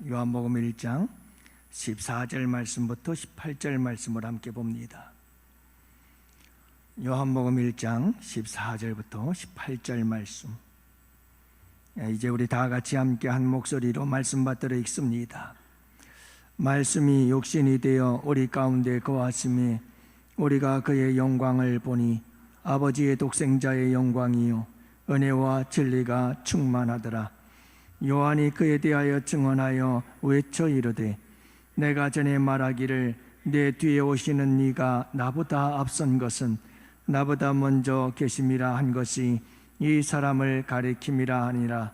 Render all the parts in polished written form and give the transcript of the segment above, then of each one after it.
요한복음 1장 14절 말씀부터 18절 말씀을 함께 봅니다. 요한복음 1장 14절부터 18절 말씀. 이제 우리 다 같이 함께 한 목소리로 말씀 받들어 읽습니다. 말씀이 육신이 되어 우리 가운데 거하심에 우리가 그의 영광을 보니 아버지의 독생자의 영광이요 은혜와 진리가 충만하더라. 요한이 그에 대하여 증언하여 외쳐 이르되 내가 전에 말하기를 내 뒤에 오시는 이가 나보다 앞선 것은 나보다 먼저 계심이라 한 것이 이 사람을 가리킴이라 하니라.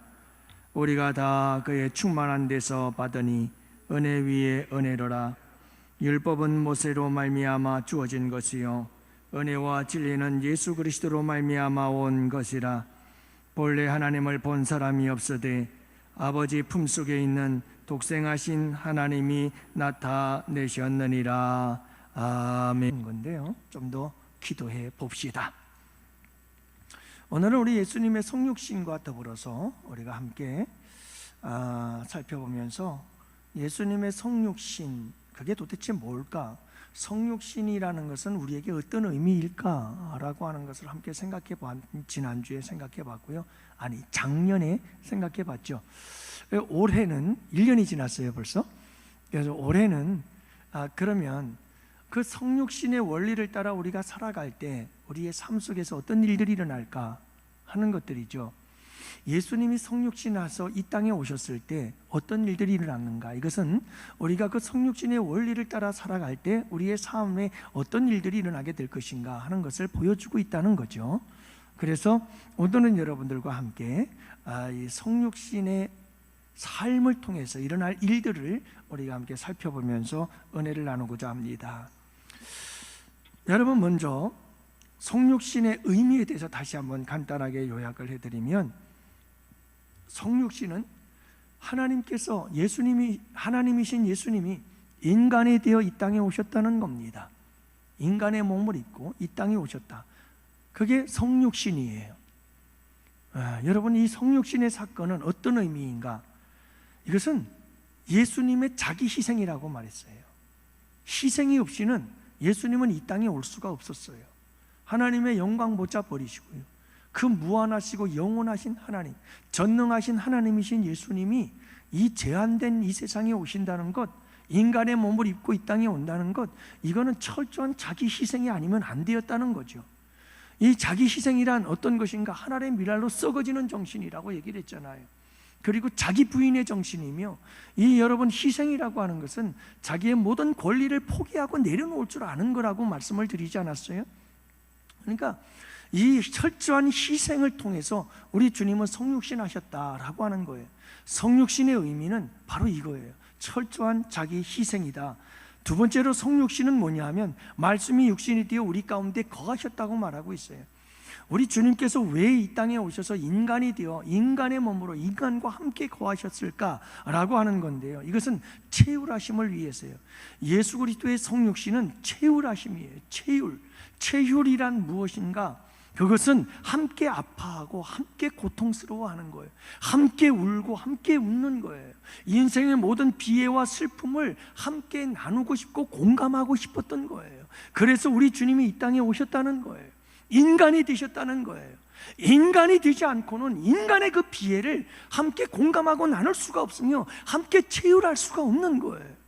우리가 다 그의 충만한 데서 받으니 은혜 위에 은혜로라. 율법은 모세로 말미암아 주어진 것이요 은혜와 진리는 예수 그리스도로 말미암아 온 것이라. 본래 하나님을 본 사람이 없으되 아버지 품속에 있는 독생하신 하나님이 나타내셨느니라. 아멘. 건데요, 좀 더 기도해 봅시다. 오늘은 우리 예수님의 성육신과 더불어서 우리가 함께 살펴보면서 예수님의 성육신, 그게 도대체 뭘까? 성육신이라는 것은 우리에게 어떤 의미일까라고 하는 것을 함께 지난주에 생각해 봤고요. 아니, 작년에 생각해 봤죠. 올해는 1년이 지났어요, 벌써. 그래서 올해는 그러면 그 성육신의 원리를 따라 우리가 살아갈 때 우리의 삶 속에서 어떤 일들이 일어날까 하는 것들이죠. 예수님이 성육신하셔서 이 땅에 오셨을 때 어떤 일들이 일어났는가, 이것은 우리가 그 성육신의 원리를 따라 살아갈 때 우리의 삶에 어떤 일들이 일어나게 될 것인가 하는 것을 보여주고 있다는 거죠. 그래서 오늘은 여러분들과 함께 이 성육신의 삶을 통해서 일어날 일들을 우리가 함께 살펴보면서 은혜를 나누고자 합니다. 여러분, 먼저 성육신의 의미에 대해서 다시 한번 간단하게 요약을 해드리면, 성육신은 하나님께서 하나님이신 예수님이 인간이 되어 이 땅에 오셨다는 겁니다. 인간의 몸을 입고 이 땅에 오셨다. 그게 성육신이에요. 여러분, 이 성육신의 사건은 어떤 의미인가? 이것은 예수님의 자기 희생이라고 말했어요. 희생이 없이는 예수님은 이 땅에 올 수가 없었어요. 하나님의 영광 보좌 버리시고요, 그 무한하시고 영원하신 하나님, 전능하신 하나님이신 예수님이 이 제한된 이 세상에 오신다는 것, 인간의 몸을 입고 이 땅에 온다는 것, 이거는 철저한 자기 희생이 아니면 안 되었다는 거죠. 이 자기 희생이란 어떤 것인가? 하나님의 미랄로 썩어지는 정신이라고 얘기를 했잖아요. 그리고 자기 부인의 정신이며, 이 여러분 희생이라고 하는 것은 자기의 모든 권리를 포기하고 내려놓을 줄 아는 거라고 말씀을 드리지 않았어요? 그러니까 이 철저한 희생을 통해서 우리 주님은 성육신 하셨다라고 하는 거예요. 성육신의 의미는 바로 이거예요. 철저한 자기 희생이다. 두 번째로 성육신은 뭐냐 하면, 말씀이 육신이 되어 우리 가운데 거하셨다고 말하고 있어요. 우리 주님께서 왜 이 땅에 오셔서 인간이 되어 인간의 몸으로 인간과 함께 거하셨을까라고 하는 건데요, 이것은 채울하심을 위해서요. 예수 그리스도의 성육신은 채울하심이에요. 채울이란 무엇인가? 그것은 함께 아파하고 함께 고통스러워하는 거예요. 함께 울고 함께 웃는 거예요. 인생의 모든 비애와 슬픔을 함께 나누고 싶고 공감하고 싶었던 거예요. 그래서 우리 주님이 이 땅에 오셨다는 거예요. 인간이 되셨다는 거예요. 인간이 되지 않고는 인간의 그 비애를 함께 공감하고 나눌 수가 없으며 함께 채울할 수가 없는 거예요.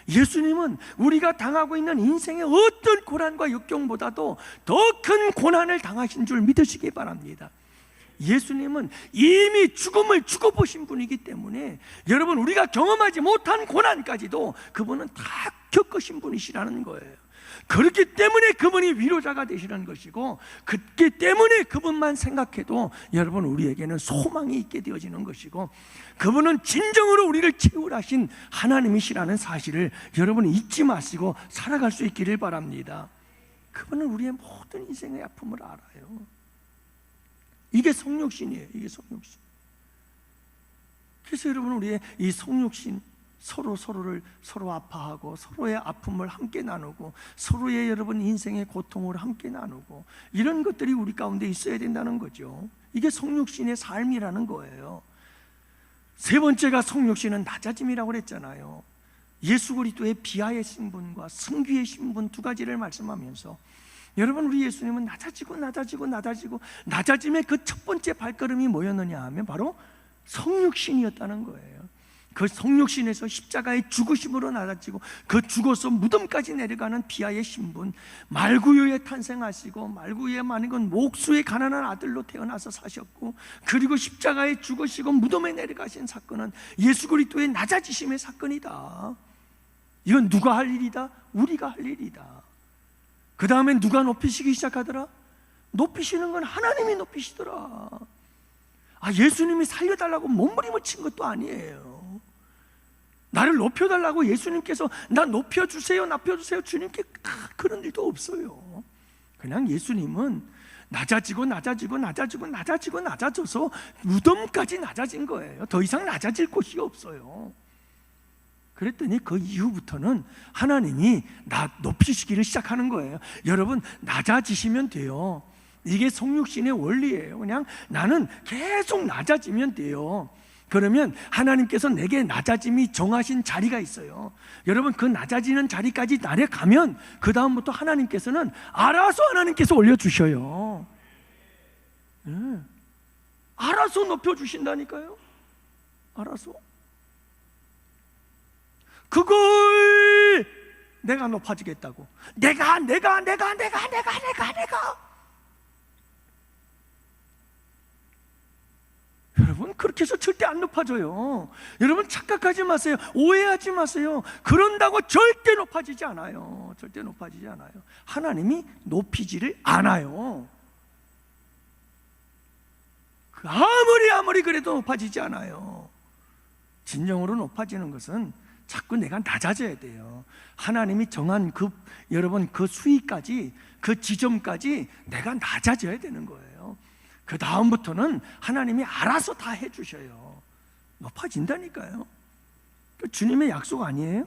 예수님은 우리가 당하고 있는 인생의 어떤 고난과 역경보다도 더 큰 고난을 당하신 줄 믿으시기 바랍니다. 예수님은 이미 죽음을 죽어보신 분이기 때문에 여러분, 우리가 경험하지 못한 고난까지도 그분은 다 겪으신 분이시라는 거예요. 그렇기 때문에 그분이 위로자가 되시는 것이고, 그렇기 때문에 그분만 생각해도 여러분, 우리에게는 소망이 있게 되어지는 것이고, 그분은 진정으로 우리를 채울하신 하나님이시라는 사실을 여러분 잊지 마시고 살아갈 수 있기를 바랍니다. 그분은 우리의 모든 인생의 아픔을 알아요. 이게 성육신이에요. 이게 성육신. 그래서 여러분, 우리의 이 성육신, 서로 아파하고 서로의 아픔을 함께 나누고 서로의 여러분 인생의 고통을 함께 나누고, 이런 것들이 우리 가운데 있어야 된다는 거죠. 이게 성육신의 삶이라는 거예요. 세 번째가 성육신은 낮아짐이라고 그랬잖아요. 예수 그리스도의 비하의 신분과 승귀의 신분 두 가지를 말씀하면서, 여러분, 우리 예수님은 낮아짐의 그 첫 번째 발걸음이 뭐였느냐 하면 바로 성육신이었다는 거예요. 그 성육신에서 십자가의 죽으심으로 낮아지고, 그 죽어서 무덤까지 내려가는 비하의 신분, 말구유에 탄생하시고, 말구유에 많은 건 목수의 가난한 아들로 태어나서 사셨고, 그리고 십자가에 죽으시고 무덤에 내려가신 사건은 예수 그리스도의 낮아지심의 사건이다. 이건 누가 할 일이다? 우리가 할 일이다. 그 다음에 누가 높이시기 시작하더라? 높이시는 건 하나님이 높이시더라. 예수님이 살려달라고 몸부림을 친 것도 아니에요. 나를 높여달라고 예수님께서 나 높여주세요, 높여주세요, 주님께 그런 일도 없어요. 그냥 예수님은 낮아져서 무덤까지 낮아진 거예요. 더 이상 낮아질 곳이 없어요. 그랬더니 그 이후부터는 하나님이 높이시기를 시작하는 거예요. 여러분, 낮아지시면 돼요. 이게 성육신의 원리예요. 그냥 나는 계속 낮아지면 돼요. 그러면 하나님께서 내게 낮아짐이 정하신 자리가 있어요. 여러분, 그 낮아지는 자리까지 내려가면 그 다음부터 하나님께서는 알아서 올려주셔요. 알아서 높여주신다니까요. 알아서. 그걸 내가 높아지겠다고, 내가 여러분, 그렇게 해서 절대 안 높아져요. 여러분, 착각하지 마세요. 오해하지 마세요. 그런다고 절대 높아지지 않아요. 절대 높아지지 않아요. 하나님이 높이지를 않아요. 아무리 그래도 높아지지 않아요. 진정으로 높아지는 것은 자꾸 내가 낮아져야 돼요. 하나님이 정한 여러분, 그 수위까지, 그 지점까지 내가 낮아져야 되는 거예요. 그 다음부터는 하나님이 알아서 다 해주셔요. 높아진다니까요. 주님의 약속 아니에요?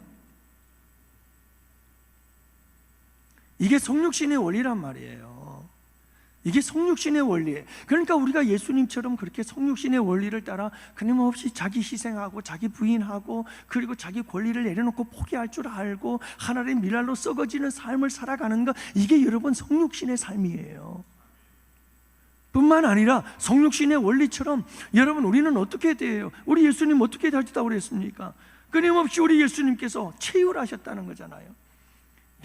이게 성육신의 원리란 말이에요. 이게 성육신의 원리예요. 그러니까 우리가 예수님처럼 그렇게 성육신의 원리를 따라 끊임없이 자기 희생하고 자기 부인하고, 그리고 자기 권리를 내려놓고 포기할 줄 알고 하나님의 밀알로 썩어지는 삶을 살아가는 것, 이게 여러분 성육신의 삶이에요. 뿐만 아니라 성육신의 원리처럼 여러분, 우리는 어떻게 돼요? 우리 예수님 어떻게 하셨다고 그랬습니까? 끊임없이 우리 예수님께서 체휼하셨다는 거잖아요.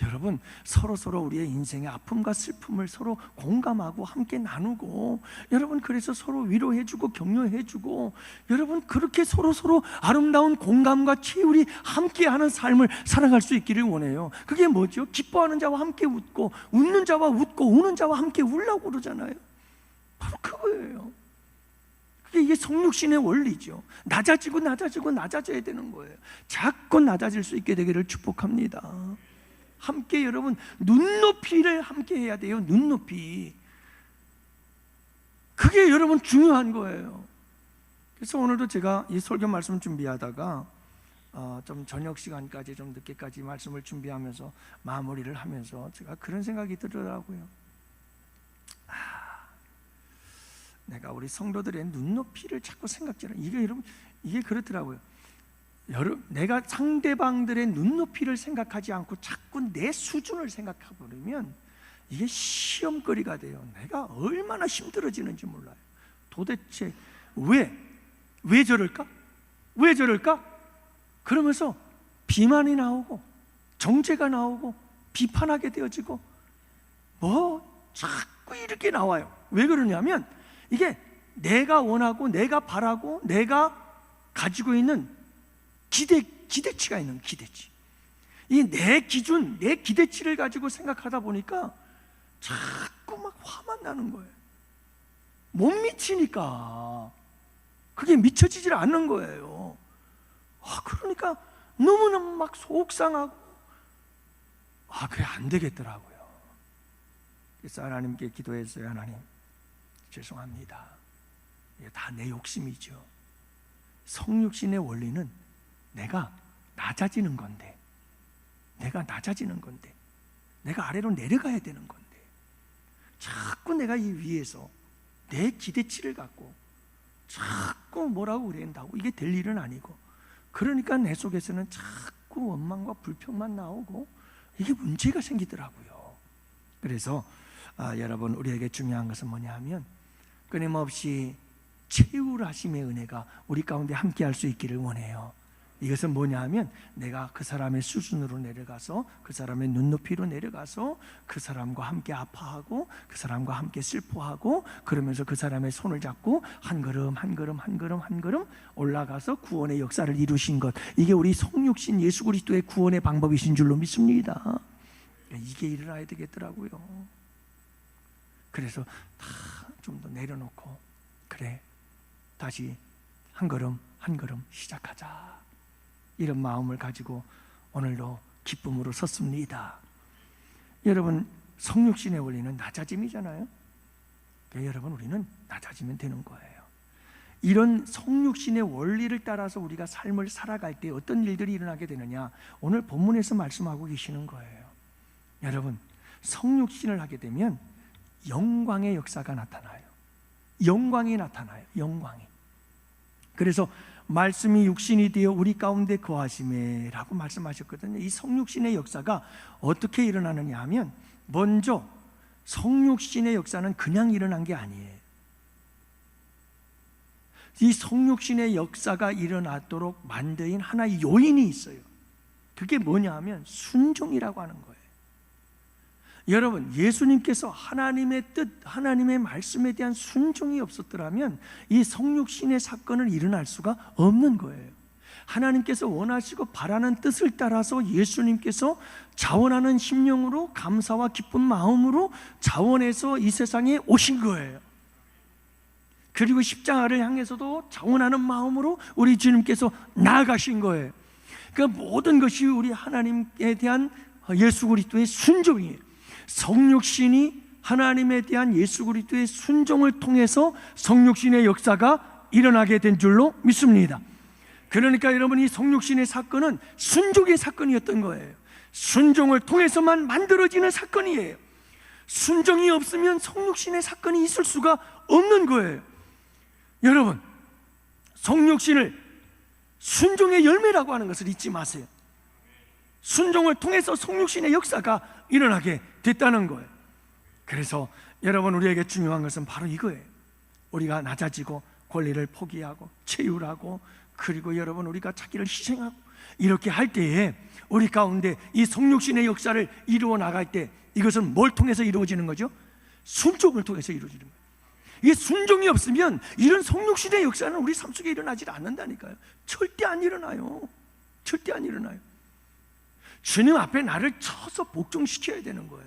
여러분, 서로 우리의 인생의 아픔과 슬픔을 서로 공감하고 함께 나누고, 여러분, 그래서 서로 위로해주고 격려해주고, 여러분, 그렇게 서로 아름다운 공감과 체휼이 함께하는 삶을 살아갈 수 있기를 원해요. 그게 뭐죠? 기뻐하는 자와 함께 웃고, 웃는 자와 웃고, 우는 자와 함께 울라고 그러잖아요. 바로 그거예요. 이게 성육신의 원리죠. 낮아져야 되는 거예요. 자꾸 낮아질 수 있게 되기를 축복합니다. 함께, 여러분, 눈높이를 함께 해야 돼요. 눈높이. 그게 여러분 중요한 거예요. 그래서 오늘도 제가 이 설교 말씀 준비하다가 좀 저녁 시간까지, 좀 늦게까지 말씀을 준비하면서 마무리를 하면서 제가 그런 생각이 들더라고요. 내가 우리 성도들의 눈높이를 자꾸 생각하잖아요. 이게 여러분, 이게 그렇더라고요. 내가 상대방들의 눈높이를 생각하지 않고 자꾸 내 수준을 생각해버리면 이게 시험거리가 돼요. 내가 얼마나 힘들어지는지 몰라요. 도대체 왜 저럴까? 그러면서 비만이 나오고 정죄가 나오고 비판하게 되어지고 자꾸 이렇게 나와요. 왜 그러냐면 이게 내가 원하고 내가 바라고 내가 가지고 있는 기대치가 있는 기대치. 이 내 기준, 내 기대치를 가지고 생각하다 보니까 자꾸 막 화만 나는 거예요. 못 미치니까 그게 미쳐지질 않는 거예요. 그러니까 너무너무 막 속상하고 그게 안 되겠더라고요. 그래서 하나님께 기도했어요. 하나님, 죄송합니다. 이게 다 내 욕심이죠. 성육신의 원리는 내가 낮아지는 건데, 내가 아래로 내려가야 되는 건데, 자꾸 내가 이 위에서 내 기대치를 갖고 자꾸 뭐라고 그런다고 이게 될 일은 아니고, 그러니까 내 속에서는 자꾸 원망과 불평만 나오고 이게 문제가 생기더라고요. 그래서 여러분, 우리에게 중요한 것은 뭐냐 하면 끊임없이 채울하심의 은혜가 우리 가운데 함께할 수 있기를 원해요. 이것은 뭐냐 하면 내가 그 사람의 수준으로 내려가서, 그 사람의 눈높이로 내려가서 그 사람과 함께 아파하고 그 사람과 함께 슬퍼하고, 그러면서 그 사람의 손을 잡고 한 걸음 한 걸음 한 걸음 한 걸음 올라가서 구원의 역사를 이루신 것, 이게 우리 성육신 예수 그리스도의 구원의 방법이신 줄로 믿습니다. 이게 일어나야 되겠더라고요. 그래서 다 좀 더 내려놓고, 그래, 다시 한 걸음 한 걸음 시작하자, 이런 마음을 가지고 오늘도 기쁨으로 섰습니다. 여러분, 성육신의 원리는 낮아짐이잖아요. 그러니까 여러분, 우리는 낮아지면 되는 거예요. 이런 성육신의 원리를 따라서 우리가 삶을 살아갈 때 어떤 일들이 일어나게 되느냐, 오늘 본문에서 말씀하고 계시는 거예요. 여러분, 성육신을 하게 되면 영광의 역사가 나타나요. 영광이 나타나요. 영광이. 그래서 말씀이 육신이 되어 우리 가운데 거하심에 라고 말씀하셨거든요. 이 성육신의 역사가 어떻게 일어나느냐 하면, 먼저 성육신의 역사는 그냥 일어난 게 아니에요. 이 성육신의 역사가 일어나도록 만든 하나의 요인이 있어요. 그게 뭐냐 하면 순종이라고 하는 거예요. 여러분, 예수님께서 하나님의 뜻, 하나님의 말씀에 대한 순종이 없었더라면 이 성육신의 사건은 일어날 수가 없는 거예요. 하나님께서 원하시고 바라는 뜻을 따라서 예수님께서 자원하는 심령으로, 감사와 기쁜 마음으로 자원해서 이 세상에 오신 거예요. 그리고 십자가를 향해서도 자원하는 마음으로 우리 주님께서 나아가신 거예요. 그 모든 것이 우리 하나님에 대한 예수 그리스도의 순종이에요. 성육신이 하나님에 대한 예수 그리스도의 순종을 통해서 성육신의 역사가 일어나게 된 줄로 믿습니다. 그러니까 여러분, 이 성육신의 사건은 순종의 사건이었던 거예요. 순종을 통해서만 만들어지는 사건이에요. 순종이 없으면 성육신의 사건이 있을 수가 없는 거예요. 여러분, 성육신을 순종의 열매라고 하는 것을 잊지 마세요. 순종을 통해서 성육신의 역사가 일어나게 됐다는 거예요. 그래서 여러분, 우리에게 중요한 것은 바로 이거예요. 우리가 낮아지고 권리를 포기하고 채울하고, 그리고 여러분, 우리가 자기를 희생하고 이렇게 할 때에 우리 가운데 이 성육신의 역사를 이루어 나갈 때, 이것은 뭘 통해서 이루어지는 거죠? 순종을 통해서 이루어지는 거예요. 이게 순종이 없으면 이런 성육신의 역사는 우리 삶 속에 일어나지 않는다니까요. 절대 안 일어나요. 절대 안 일어나요. 주님 앞에 나를 쳐서 복종시켜야 되는 거예요.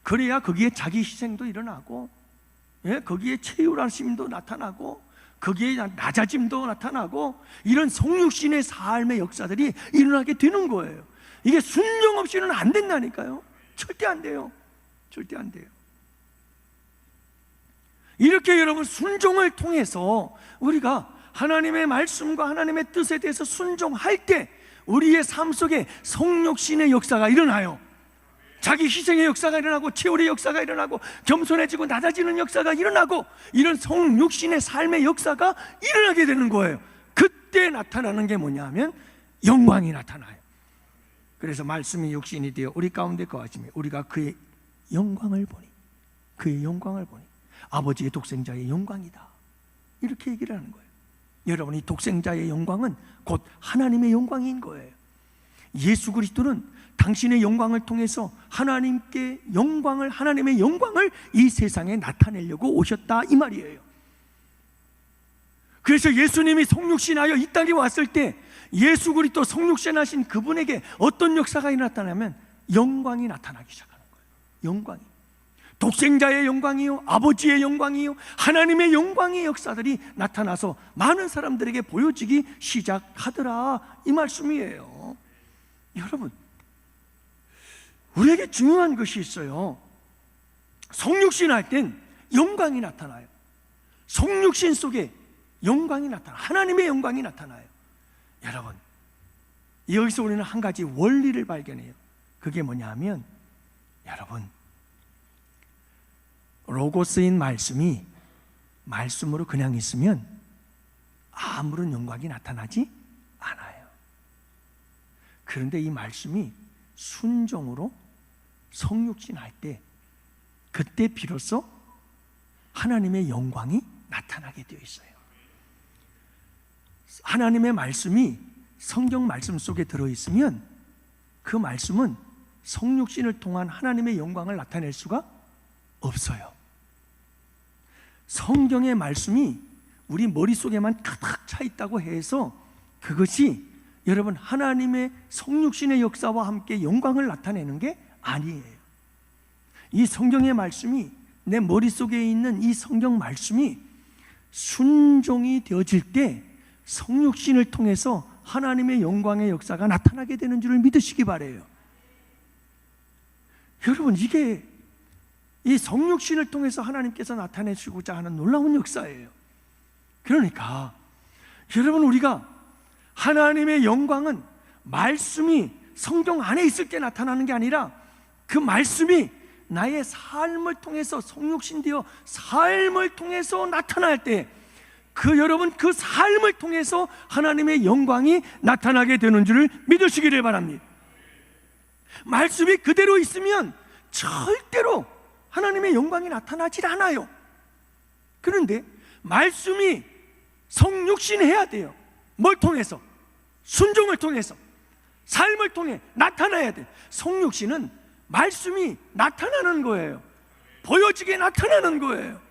그래야 거기에 자기 희생도 일어나고, 거기에 채울하심도 나타나고, 거기에 낮아짐도 나타나고, 이런 성육신의 삶의 역사들이 일어나게 되는 거예요. 이게 순종 없이는 안 된다니까요. 절대 안 돼요. 절대 안 돼요. 이렇게 여러분, 순종을 통해서 우리가 하나님의 말씀과 하나님의 뜻에 대해서 순종할 때 우리의 삶 속에 성육신의 역사가 일어나요. 자기 희생의 역사가 일어나고, 채울의 역사가 일어나고, 겸손해지고 낮아지는 역사가 일어나고, 이런 성육신의 삶의 역사가 일어나게 되는 거예요. 그때 나타나는 게 뭐냐 하면 영광이 나타나요. 그래서 말씀이 육신이 되어 우리 가운데 거하시며 우리가 그의 영광을 보니, 그의 영광을 보니 아버지의 독생자의 영광이다, 이렇게 얘기를 하는 거예요. 여러분, 이 독생자의 영광은 곧 하나님의 영광인 거예요. 예수 그리스도는 당신의 영광을 통해서 하나님께 영광을, 하나님의 영광을 이 세상에 나타내려고 오셨다, 이 말이에요. 그래서 예수님이 성육신하여 이 땅에 왔을 때 예수 그리스도 성육신하신 그분에게 어떤 역사가 나타나면 영광이 나타나기 시작하는 거예요. 영광이, 독생자의 영광이요, 아버지의 영광이요, 하나님의 영광의 역사들이 나타나서 많은 사람들에게 보여지기 시작하더라, 이 말씀이에요. 여러분, 우리에게 중요한 것이 있어요. 성육신 할 땐 영광이 나타나요. 성육신 속에 영광이 나타나요. 하나님의 영광이 나타나요. 여러분, 여기서 우리는 한 가지 원리를 발견해요. 그게 뭐냐 하면, 여러분, 로고스인 말씀이 말씀으로 그냥 있으면 아무런 영광이 나타나지 않아요. 그런데 이 말씀이 순종으로 성육신할 때, 그때 비로소 하나님의 영광이 나타나게 되어 있어요. 하나님의 말씀이 성경 말씀 속에 들어있으면 그 말씀은 성육신을 통한 하나님의 영광을 나타낼 수가 없어요. 성경의 말씀이 우리 머릿속에만 가득 차 있다고 해서 그것이 여러분 하나님의 성육신의 역사와 함께 영광을 나타내는 게 아니에요. 이 성경의 말씀이, 내 머릿속에 있는 이 성경 말씀이 순종이 되어질 때 성육신을 통해서 하나님의 영광의 역사가 나타나게 되는 줄을 믿으시기 바라요. 여러분, 이게 이 성육신을 통해서 하나님께서 나타내시고자 하는 놀라운 역사예요. 그러니까 여러분, 우리가 하나님의 영광은 말씀이 성경 안에 있을 때 나타나는 게 아니라 그 말씀이 나의 삶을 통해서 성육신되어 삶을 통해서 나타날 때 여러분 그 삶을 통해서 하나님의 영광이 나타나게 되는 줄을 믿으시기를 바랍니다. 말씀이 그대로 있으면 절대로 하나님의 영광이 나타나질 않아요. 그런데 말씀이 성육신해야 돼요. 뭘 통해서? 순종을 통해서, 삶을 통해 나타나야 돼요. 성육신은 말씀이 나타나는 거예요. 보여지게 나타나는 거예요.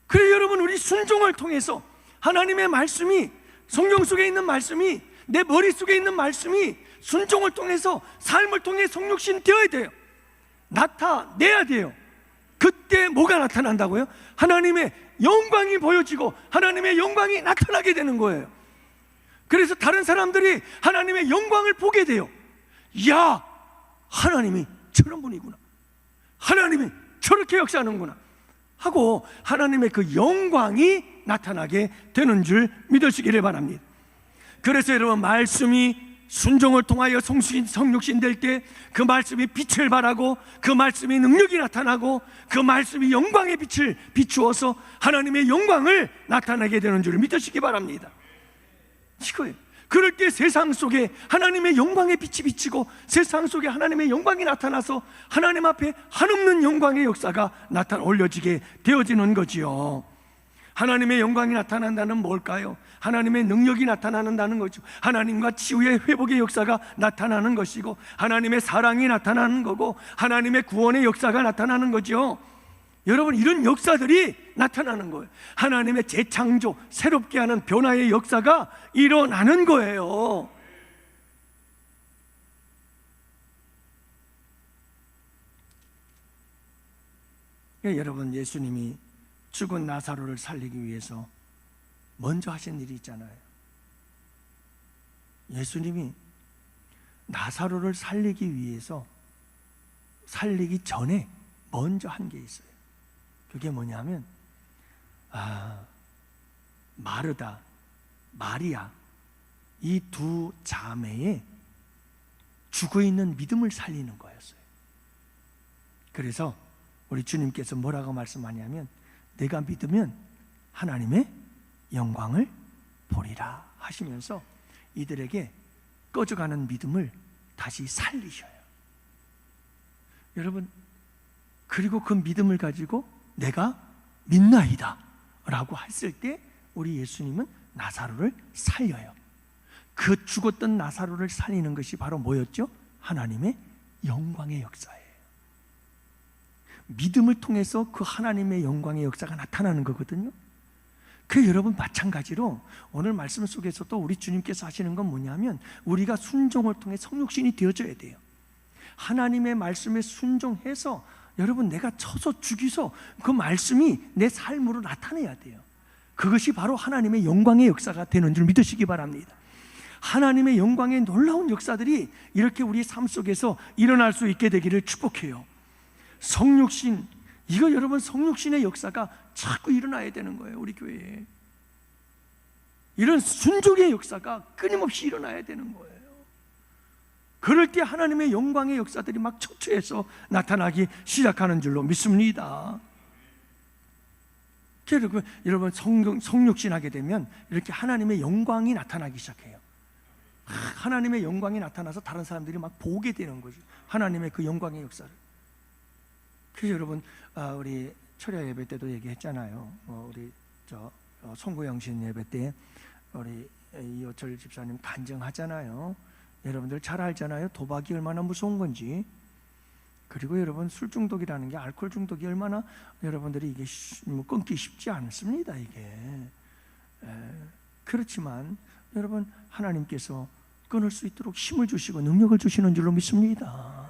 그래 여러분, 우리 순종을 통해서 하나님의 말씀이, 성경 속에 있는 말씀이, 내 머릿속에 있는 말씀이 순종을 통해서 삶을 통해 성육신 되어야 돼요. 나타내야 돼요. 그때 뭐가 나타난다고요? 하나님의 영광이 보여지고 하나님의 영광이 나타나게 되는 거예요. 그래서 다른 사람들이 하나님의 영광을 보게 돼요. 야, 하나님이 저런 분이구나, 하나님이 저렇게 역사하는구나 하고 하나님의 그 영광이 나타나게 되는 줄 믿으시기를 바랍니다. 그래서 여러분, 말씀이 순종을 통하여 성육신 될 때 그 말씀이 빛을 발하고 그 말씀이 능력이 나타나고 그 말씀이 영광의 빛을 비추어서 하나님의 영광을 나타내게 되는 줄 믿으시기 바랍니다. 이거예요. 그럴 때 세상 속에 하나님의 영광의 빛이 비치고 세상 속에 하나님의 영광이 나타나서 하나님 앞에 한없는 영광의 역사가 올려지게 되어지는 거지요. 하나님의 영광이 나타난다는 뭘까요? 하나님의 능력이 나타나는다는 거죠. 하나님과 치유의 회복의 역사가 나타나는 것이고 하나님의 사랑이 나타나는 거고 하나님의 구원의 역사가 나타나는 거죠. 여러분, 이런 역사들이 나타나는 거예요. 하나님의 재창조, 새롭게 하는 변화의 역사가 일어나는 거예요. 여러분, 예수님이 죽은 나사로를 살리기 위해서 먼저 하신 일이 있잖아요. 예수님이 나사로를 살리기 위해서, 살리기 전에 먼저 한 게 있어요. 그게 뭐냐면 마르다, 마리아, 이 두 자매의 죽어있는 믿음을 살리는 거였어요. 그래서 우리 주님께서 뭐라고 말씀하냐면, 내가 믿으면 하나님의 영광을 보리라 하시면서 이들에게 꺼져가는 믿음을 다시 살리셔요. 여러분, 그리고 그 믿음을 가지고 내가 믿나이다 라고 했을 때 우리 예수님은 나사로를 살려요. 그 죽었던 나사로를 살리는 것이 바로 뭐였죠? 하나님의 영광의 역사예요. 믿음을 통해서 그 하나님의 영광의 역사가 나타나는 거거든요. 그 여러분, 마찬가지로 오늘 말씀 속에서도 우리 주님께서 하시는 건 뭐냐면, 우리가 순종을 통해 성육신이 되어져야 돼요. 하나님의 말씀에 순종해서 여러분, 내가 쳐서 죽이서 그 말씀이 내 삶으로 나타내야 돼요. 그것이 바로 하나님의 영광의 역사가 되는 줄 믿으시기 바랍니다. 하나님의 영광의 놀라운 역사들이 이렇게 우리 삶 속에서 일어날 수 있게 되기를 축복해요. 성육신, 이거 여러분, 성육신의 역사가 자꾸 일어나야 되는 거예요. 우리 교회에 이런 순종의 역사가 끊임없이 일어나야 되는 거예요. 그럴 때 하나님의 영광의 역사들이 막 처처해서 나타나기 시작하는 줄로 믿습니다. 여러분 성육신 하게 되면 이렇게 하나님의 영광이 나타나기 시작해요. 하나님의 영광이 나타나서 다른 사람들이 막 보게 되는 거죠. 하나님의 그 영광의 역사를. 그래서 여러분 우리 철야 예배 때도 얘기했잖아요. 우리 송구영신 예배 때 우리 이호철 집사님 간증하잖아요. 여러분들 잘 알잖아요. 도박이 얼마나 무서운 건지. 그리고 여러분 술 중독이라는 게, 알코올 중독이 얼마나 여러분들이 이게 끊기 쉽지 않습니다. 이게 그렇지만 여러분 하나님께서 끊을 수 있도록 힘을 주시고 능력을 주시는 줄로 믿습니다.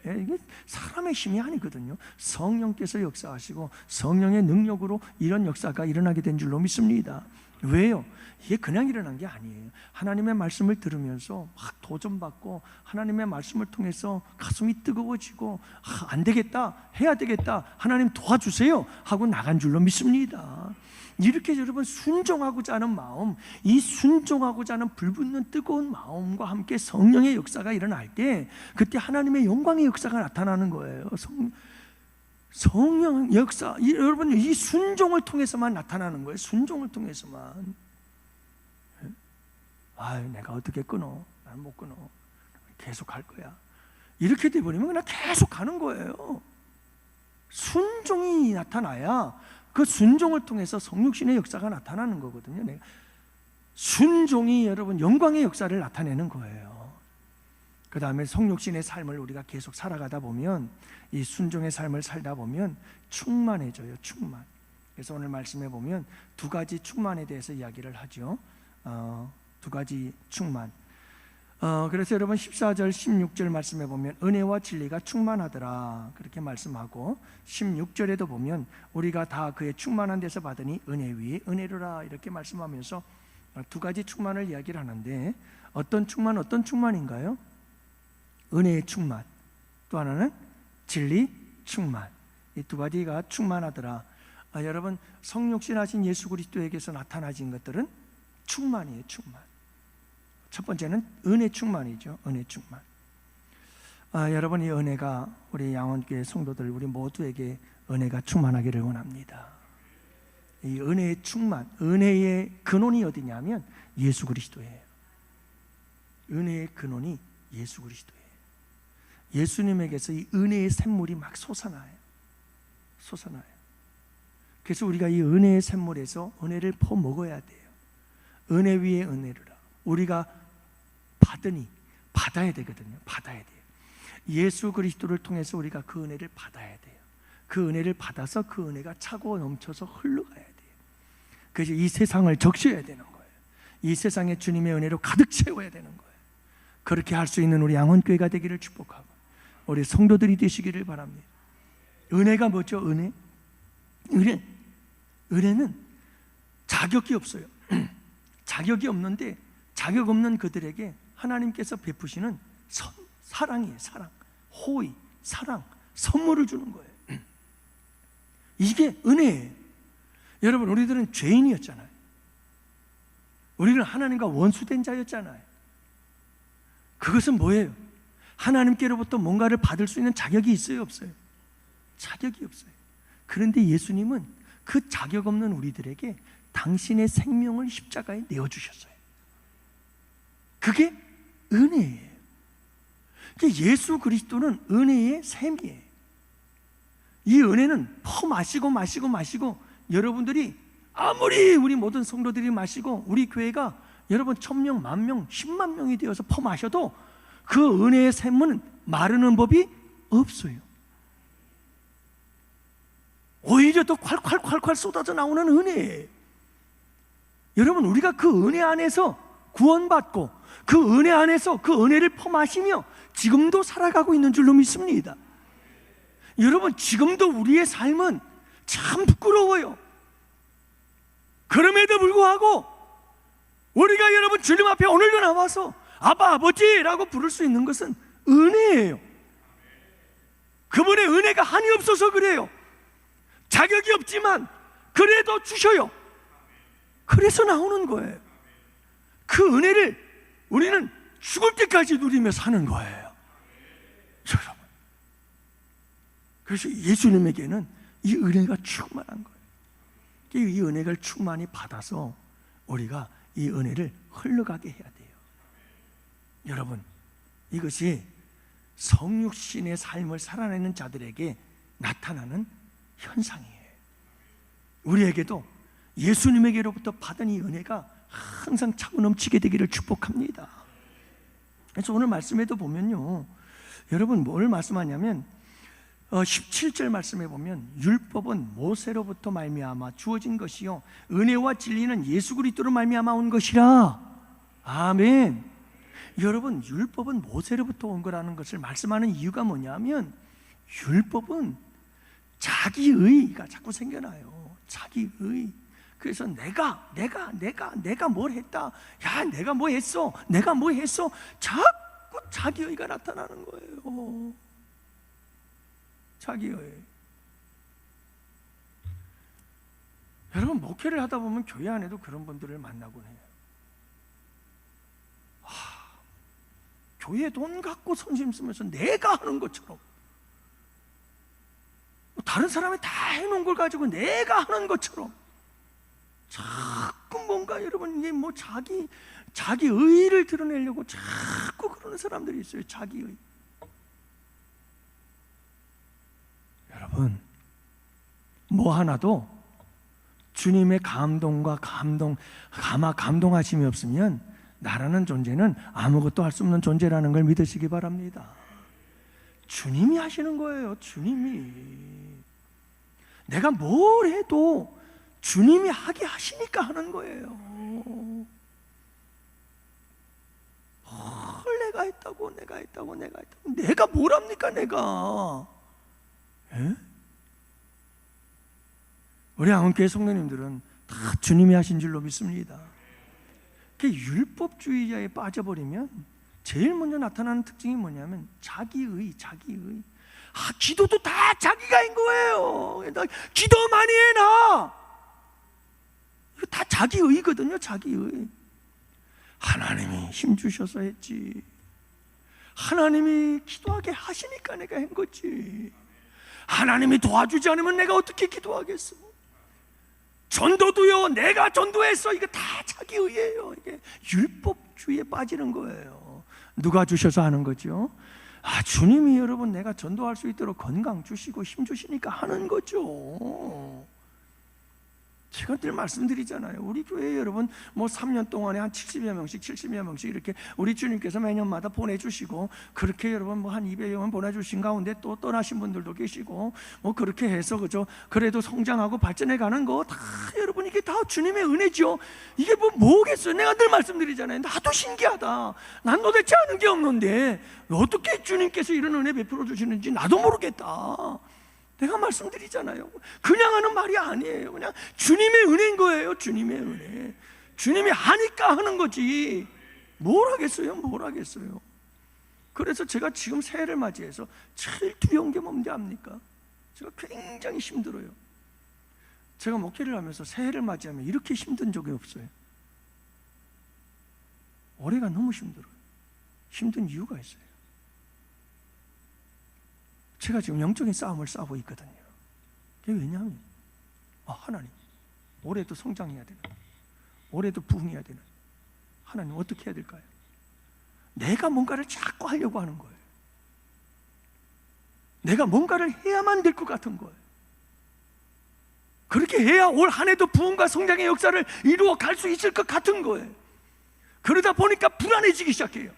이게 사람의 힘이 아니거든요. 성령께서 역사하시고 성령의 능력으로 이런 역사가 일어나게 된 줄로 믿습니다. 왜요? 이게 그냥 일어난 게 아니에요. 하나님의 말씀을 들으면서 막 도전받고 하나님의 말씀을 통해서 가슴이 뜨거워지고 안 되겠다, 해야 되겠다, 하나님 도와주세요 하고 나간 줄로 믿습니다. 이렇게 여러분 순종하고자 하는 마음, 이 순종하고자 하는 불붙는 뜨거운 마음과 함께 성령의 역사가 일어날 때 그때 하나님의 영광의 역사가 나타나는 거예요. 성령 역사, 여러분 이 순종을 통해서만 나타나는 거예요. 순종을 통해서만. 내가 어떻게 끊어? 나는 못 끊어. 계속 할 거야. 이렇게 돼버리면 그냥 계속 가는 거예요. 순종이 나타나야 그 순종을 통해서 성육신의 역사가 나타나는 거거든요. 순종이 여러분 영광의 역사를 나타내는 거예요. 그 다음에 성육신의 삶을 우리가 계속 살아가다 보면, 이 순종의 삶을 살다 보면 충만해져요. 충만. 그래서 오늘 말씀해 보면 두 가지 충만에 대해서 이야기를 하죠. 두 가지 충만. 그래서 여러분 14절 16절 말씀해 보면 은혜와 진리가 충만하더라 그렇게 말씀하고, 16절에도 보면 우리가 다 그의 충만한 데서 받으니 은혜 위에 은혜로라 이렇게 말씀하면서 두 가지 충만을 이야기를 하는데, 어떤 충만인가요? 은혜의 충만, 또 하나는 진리 충만. 이 두 가지가 충만하더라. 여러분 성육신하신 예수 그리스도에게서 나타나진 것들은 충만이에요. 충만. 첫 번째는 은혜 충만이죠. 은혜 충만. 여러분 이 은혜가 우리 양원교회 성도들 우리 모두에게 은혜가 충만하기를 원합니다. 이 은혜의 충만, 은혜의 근원이 어디냐면 예수 그리스도예요. 은혜의 근원이 예수 그리스도예요. 예수님에게서 이 은혜의 샘물이 막 솟아나요. 그래서 우리가 이 은혜의 샘물에서 은혜를 퍼먹어야 돼요. 은혜 위에 은혜로라. 우리가 받으니 받아야 되거든요. 받아야 돼요. 예수 그리스도를 통해서 우리가 그 은혜를 받아야 돼요. 그 은혜를 받아서 그 은혜가 차고 넘쳐서 흘러가야 돼요. 그래서 이 세상을 적셔야 되는 거예요. 이 세상에 주님의 은혜로 가득 채워야 되는 거예요. 그렇게 할 수 있는 우리 양원교회가 되기를 축복하고 우리 성도들이 되시기를 바랍니다. 은혜가 뭐죠? 은혜는 자격이 없어요. 자격이 없는데 자격 없는 그들에게 하나님께서 베푸시는 사랑이에요. 사랑, 호의, 사랑, 선물을 주는 거예요. 이게 은혜예요. 여러분 우리들은 죄인이었잖아요. 우리는 하나님과 원수된 자였잖아요. 그것은 뭐예요? 하나님께로부터 뭔가를 받을 수 있는 자격이 있어요? 없어요? 자격이 없어요. 그런데 예수님은 그 자격 없는 우리들에게 당신의 생명을 십자가에 내어주셨어요. 그게 은혜예요. 예수 그리스도는 은혜의 샘이에요. 이 은혜는 마시고 여러분들이 아무리 우리 모든 성도들이 마시고 우리 교회가 여러분 1000명, 10,000명, 10만 명이 되어서 퍼마셔도 그 은혜의 샘은 마르는 법이 없어요. 오히려 더 콸콸콸콸 쏟아져 나오는 은혜예요. 여러분 우리가 그 은혜 안에서 구원받고 그 은혜 안에서 그 은혜를 퍼마시며 지금도 살아가고 있는 줄로 믿습니다. 여러분 지금도 우리의 삶은 참 부끄러워요. 그럼에도 불구하고 우리가 여러분 주님 앞에 오늘도 나와서 아빠 아버지라고 부를 수 있는 것은 은혜예요. 그분의 은혜가 한이 없어서 그래요. 자격이 없지만 그래도 주셔요. 그래서 나오는 거예요. 그 은혜를 우리는 죽을 때까지 누리며 사는 거예요. 여러분, 그래서 예수님에게는 이 은혜가 충만한 거예요. 이 은혜를 충만히 받아서 우리가 이 은혜를 흘러가게 해야 돼요. 여러분, 이것이 성육신의 삶을 살아내는 자들에게 나타나는 현상이에요. 우리에게도 예수님에게로부터 받은 이 은혜가 항상 차고 넘치게 되기를 축복합니다. 그래서 오늘 말씀에도 보면요, 여러분 뭘 말씀하냐면 17절 말씀에 보면 율법은 모세로부터 말미암아 주어진 것이요 은혜와 진리는 예수 그리스도로 말미암아 온 것이라. 아멘. 여러분, 율법은 모세로부터 온 거라는 것을 말씀하는 이유가 뭐냐면, 율법은 자기의가 자꾸 생겨나요. 자기의. 그래서 내가 뭘 했다, 야 내가 뭐 했어, 내가 뭐 했어, 자꾸 자기의가 나타나는 거예요. 자기의. 여러분, 목회를 하다 보면 교회 안에도 그런 분들을 만나곤 해요. 교회에 돈 갖고 선심 쓰면서 내가 하는 것처럼, 다른 사람이 다 해놓은 걸 가지고 내가 하는 것처럼 자꾸 뭔가, 여러분, 이게 뭐 자기 의의를 드러내려고 자꾸 그러는 사람들이 있어요. 자기의. 여러분, 뭐 하나도 주님의 감동하심이 없으면 나라는 존재는 아무것도 할 수 없는 존재라는 걸 믿으시기 바랍니다. 주님이 하시는 거예요. 주님이. 내가 뭘 해도 주님이 하게 하시니까 하는 거예요. 내가 했다고 내가 뭘 합니까, 내가? 에? 우리 한국교회 성도님들은 다 주님이 하신 줄로 믿습니다. 율법주의자에 빠져버리면 제일 먼저 나타나는 특징이 뭐냐면 자기의. 기도도 다 자기가 한 거예요. 기도 많이 해놔. 이거 다 자기의거든요. 자기의. 하나님이 힘주셔서 했지. 하나님이 기도하게 하시니까 내가 한 거지. 하나님이 도와주지 않으면 내가 어떻게 기도하겠어? 전도도요, 내가 전도했어. 이거 다 자기의예요. 이게 율법주의에 빠지는 거예요. 누가 주셔서 하는 거죠? 주님이, 여러분, 내가 전도할 수 있도록 건강 주시고 힘 주시니까 하는 거죠. 제가 늘 말씀드리잖아요. 우리 교회 여러분, 뭐 3년 동안에 한 70여 명씩 이렇게 우리 주님께서 매년마다 보내주시고, 그렇게 여러분 뭐 한 200여 명 보내주신 가운데 또 떠나신 분들도 계시고, 뭐 그렇게 해서 그죠, 그래도 성장하고 발전해 가는 거 다, 여러분, 이게 다 주님의 은혜죠. 이게 뭐겠어요? 내가 늘 말씀드리잖아요. 나도 신기하다. 난 도대체 아는 게 없는데 어떻게 주님께서 이런 은혜 베풀어 주시는지 나도 모르겠다. 내가 말씀드리잖아요. 그냥 하는 말이 아니에요. 그냥 주님의 은혜인 거예요. 주님의 은혜. 주님이 하니까 하는 거지. 뭘 하겠어요? 그래서 제가 지금 새해를 맞이해서 제일 두려운 게 뭔지 압니까? 제가 굉장히 힘들어요. 제가 목회를 하면서 새해를 맞이하면 이렇게 힘든 적이 없어요. 올해가 너무 힘들어요. 힘든 이유가 있어요. 제가 지금 영적인 싸움을 싸우고 있거든요. 그게 왜냐하면 하나님, 올해도 성장해야 되나? 올해도 부흥해야 되나? 하나님, 어떻게 해야 될까요? 내가 뭔가를 자꾸 하려고 하는 거예요. 내가 뭔가를 해야만 될 것 같은 거예요. 그렇게 해야 올 한 해도 부흥과 성장의 역사를 이루어 갈 수 있을 것 같은 거예요. 그러다 보니까 불안해지기 시작해요.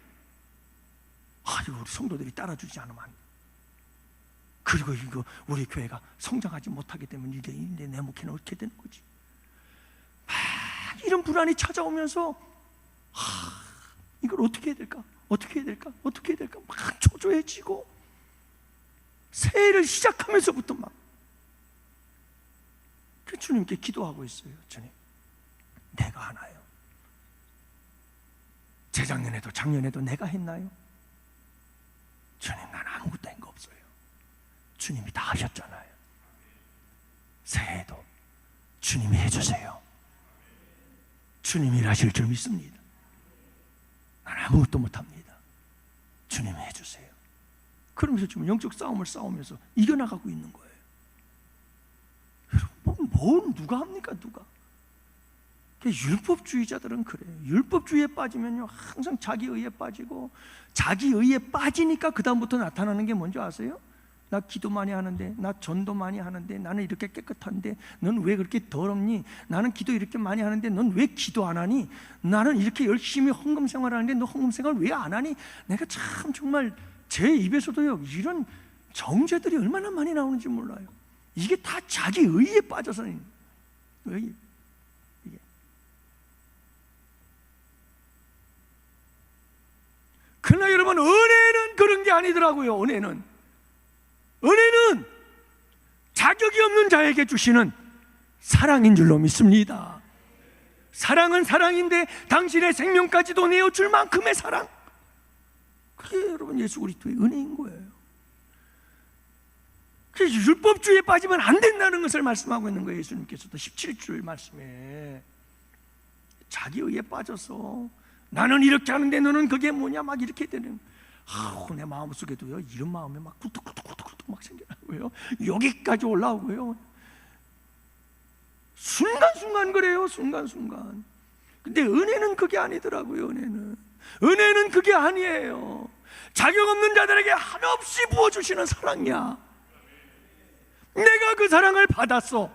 이거 우리 성도들이 따라주지 않으면 안 돼. 그리고 이거 우리 교회가 성장하지 못하게 되면 이제 내 목회는 어떻게 되는 거지? 이런 불안이 찾아오면서 이걸 어떻게 해야 될까? 막 초조해지고, 새해를 시작하면서부터 막 주님께 기도하고 있어요. 주님, 내가 하나요? 재작년에도 작년에도 내가 했나요? 주님, 난 아무것도 한 거 없어요. 주님이 다 하셨잖아요. 새해에도 주님이 해주세요. 주님이 일하실 줄 믿습니다. 난 아무것도 못합니다. 주님이 해주세요. 그러면서 지금 영적 싸움을 싸우면서 이겨나가고 있는 거예요. 여러분, 뭐 누가 합니까? 누가? 율법주의자들은 그래요. 율법주의에 빠지면요 항상 자기의에 빠지고, 자기의에 빠지니까 그 다음부터 나타나는 게 뭔지 아세요? 나 기도 많이 하는데, 나 전도 많이 하는데, 나는 이렇게 깨끗한데 넌 왜 그렇게 더럽니? 나는 기도 이렇게 많이 하는데 넌 왜 기도 안 하니? 나는 이렇게 열심히 헌금 생활하는데 너 헌금 생활 왜 안 하니? 내가 참 정말 제 입에서도요 이런 정죄들이 얼마나 많이 나오는지 몰라요. 이게 다 자기 의에 빠져서 의. 이게. 그러나 여러분, 은혜는 그런 게 아니더라고요. 은혜는 자격이 없는 자에게 주시는 사랑인 줄로 믿습니다. 사랑은 사랑인데 당신의 생명까지도 내어줄 만큼의 사랑, 그게 여러분 예수 그리스도의 은혜인 거예요. 그래서 율법주의에 빠지면 안 된다는 것을 말씀하고 있는 거예요. 예수님께서도 17절 말씀에 자기 의에 빠져서 나는 이렇게 하는데 너는 그게 뭐냐 막 이렇게 되는, 내 마음속에도요 이런 마음이 막 굴뚝굴뚝굴뚝 막 생겨나고요, 여기까지 올라오고요, 순간순간 그래요. 순간순간. 근데 은혜는 그게 아니더라고요. 은혜는 그게 아니에요. 자격 없는 자들에게 한없이 부어주시는 사랑이야. 내가 그 사랑을 받았어.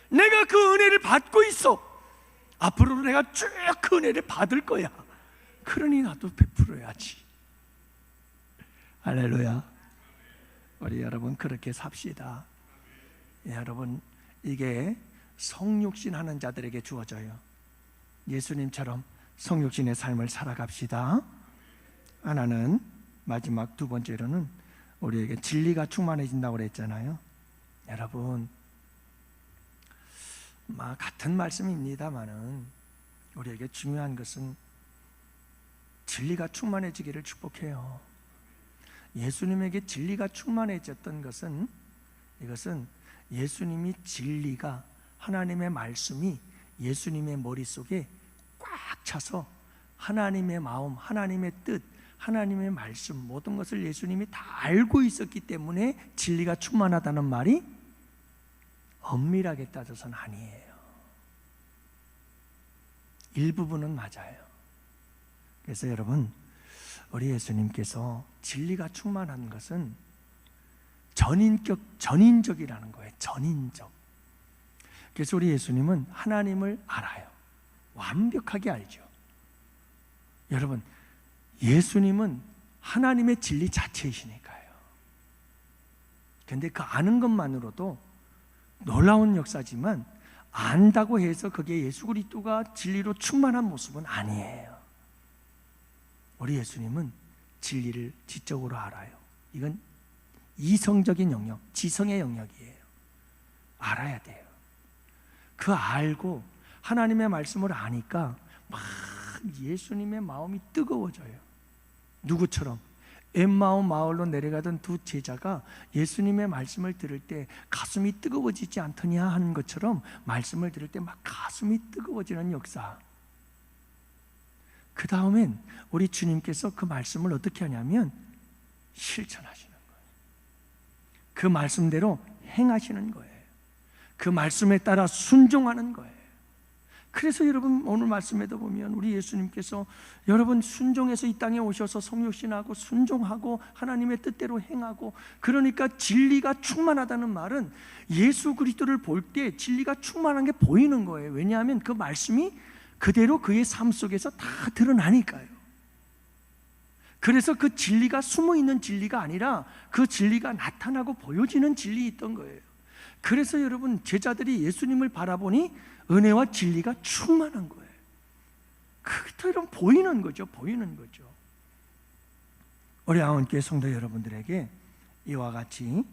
내가 그 은혜를 받고 있어. 앞으로도 내가 쭉 그 은혜를 받을 거야. 그러니 나도 베풀어야지. 할렐루야. 우리 여러분 그렇게 삽시다. 여러분, 이게 성육신 하는 자들에게 주어져요. 예수님처럼 성육신의 삶을 살아갑시다. 하나는, 마지막 두 번째로는 우리에게 진리가 충만해진다고 그랬잖아요. 여러분, 같은 말씀입니다만은 우리에게 중요한 것은 진리가 충만해지기를 축복해요. 예수님에게 진리가 충만해졌던 것은, 이것은 예수님이 진리가, 하나님의 말씀이 예수님의 머릿속에 꽉 차서 하나님의 마음, 하나님의 뜻, 하나님의 말씀, 모든 것을 예수님이 다 알고 있었기 때문에 진리가 충만하다는 말이 엄밀하게 따져서는 아니에요. 일부분은 맞아요. 그래서 여러분, 우리 예수님께서 진리가 충만한 것은 전인적이라는 거예요. 전인적. 그래서 우리 예수님은 하나님을 알아요. 완벽하게 알죠. 여러분, 예수님은 하나님의 진리 자체이시니까요. 그런데 그 아는 것만으로도 놀라운 역사지만, 안다고 해서 그게 예수 그리스도가 진리로 충만한 모습은 아니에요. 우리 예수님은 진리를 지적으로 알아요. 이건 이성적인 영역, 지성의 영역이에요. 알아야 돼요. 그 알고 하나님의 말씀을 아니까 막 예수님의 마음이 뜨거워져요. 누구처럼? 엠마오 마을로 내려가던 두 제자가 예수님의 말씀을 들을 때 가슴이 뜨거워지지 않더냐 하는 것처럼, 말씀을 들을 때 막 가슴이 뜨거워지는 역사. 그 다음엔 우리 주님께서 그 말씀을 어떻게 하냐면 실천하시는 거예요. 그 말씀대로 행하시는 거예요. 그 말씀에 따라 순종하는 거예요. 그래서 여러분, 오늘 말씀에도 보면 우리 예수님께서 여러분 순종해서 이 땅에 오셔서 성육신하고 순종하고 하나님의 뜻대로 행하고, 그러니까 진리가 충만하다는 말은 예수 그리스도를 볼 때 진리가 충만한 게 보이는 거예요. 왜냐하면 그 말씀이 그대로 그의 삶 속에서 다 드러나니까요. 그래서 그 진리가 숨어있는 진리가 아니라 그 진리가 나타나고 보여지는 진리였던 거예요. 그래서 여러분, 제자들이 예수님을 바라보니 은혜와 진리가 충만한 거예요. 그처럼 보이는 거죠. 보이는 거죠. 우리 아원교회 성도 여러분들에게 이와 같이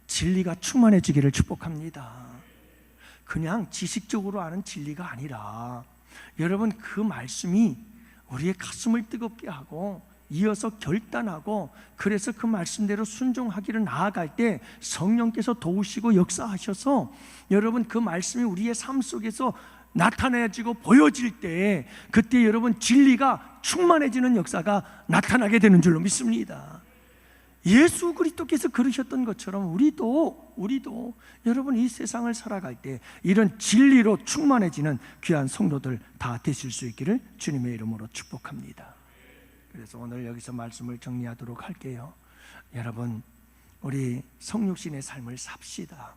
진리가 충만해지기를 축복합니다. 그냥 지식적으로 아는 진리가 아니라, 여러분, 그 말씀이 우리의 가슴을 뜨겁게 하고 이어서 결단하고, 그래서 그 말씀대로 순종하기를 나아갈 때 성령께서 도우시고 역사하셔서 여러분 그 말씀이 우리의 삶 속에서 나타내지고 보여질 때, 그때 여러분 진리가 충만해지는 역사가 나타나게 되는 줄로 믿습니다. 예수 그리스도께서 그러셨던 것처럼 우리도 여러분 이 세상을 살아갈 때 이런 진리로 충만해지는 귀한 성도들 다 되실 수 있기를 주님의 이름으로 축복합니다. 그래서 오늘 여기서 말씀을 정리하도록 할게요. 여러분, 우리 성육신의 삶을 삽시다.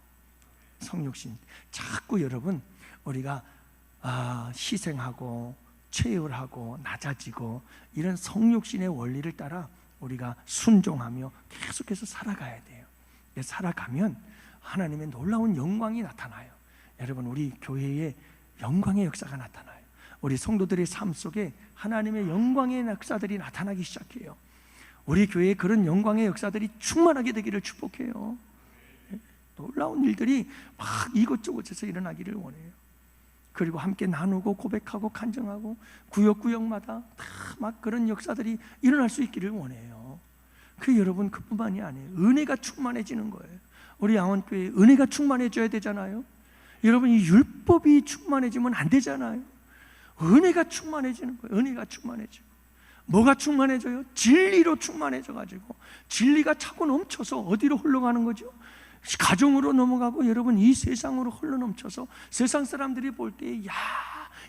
성육신, 자꾸 여러분 우리가 희생하고 채율하고 낮아지고 이런 성육신의 원리를 따라 우리가 순종하며 계속해서 살아가야 돼요. 살아가면 하나님의 놀라운 영광이 나타나요. 여러분, 우리 교회에 영광의 역사가 나타나요. 우리 성도들의 삶 속에 하나님의 영광의 역사들이 나타나기 시작해요. 우리 교회에 그런 영광의 역사들이 충만하게 되기를 축복해요. 놀라운 일들이 막 이곳저곳에서 일어나기를 원해요. 그리고 함께 나누고 고백하고 간증하고 구역구역마다 다 막 그런 역사들이 일어날 수 있기를 원해요. 그 여러분, 그뿐만이 아니에요. 은혜가 충만해지는 거예요. 우리 양원교회에 은혜가 충만해져야 되잖아요. 여러분, 이 율법이 충만해지면 안 되잖아요. 은혜가 충만해지는 거예요. 은혜가 충만해지고. 뭐가 충만해져요? 진리로 충만해져가지고 진리가 차고 넘쳐서 어디로 흘러가는 거죠? 가정으로 넘어가고 여러분 이 세상으로 흘러넘쳐서 세상 사람들이 볼 때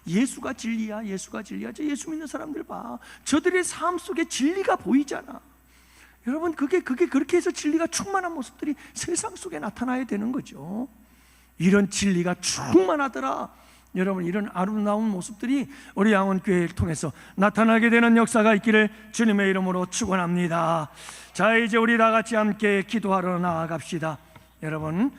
예수가 진리야, 예수가 진리야. 저 예수 믿는 사람들 봐. 저들의 삶 속에 진리가 보이잖아. 여러분, 그게 그렇게 해서 진리가 충만한 모습들이 세상 속에 나타나야 되는 거죠. 이런 진리가 충만하더라. 여러분, 이런 아름다운 모습들이 우리 양원교회를 통해서 나타나게 되는 역사가 있기를 주님의 이름으로 축원합니다. 자, 이제 우리 다 같이 함께 기도하러 나아갑시다. 여러분,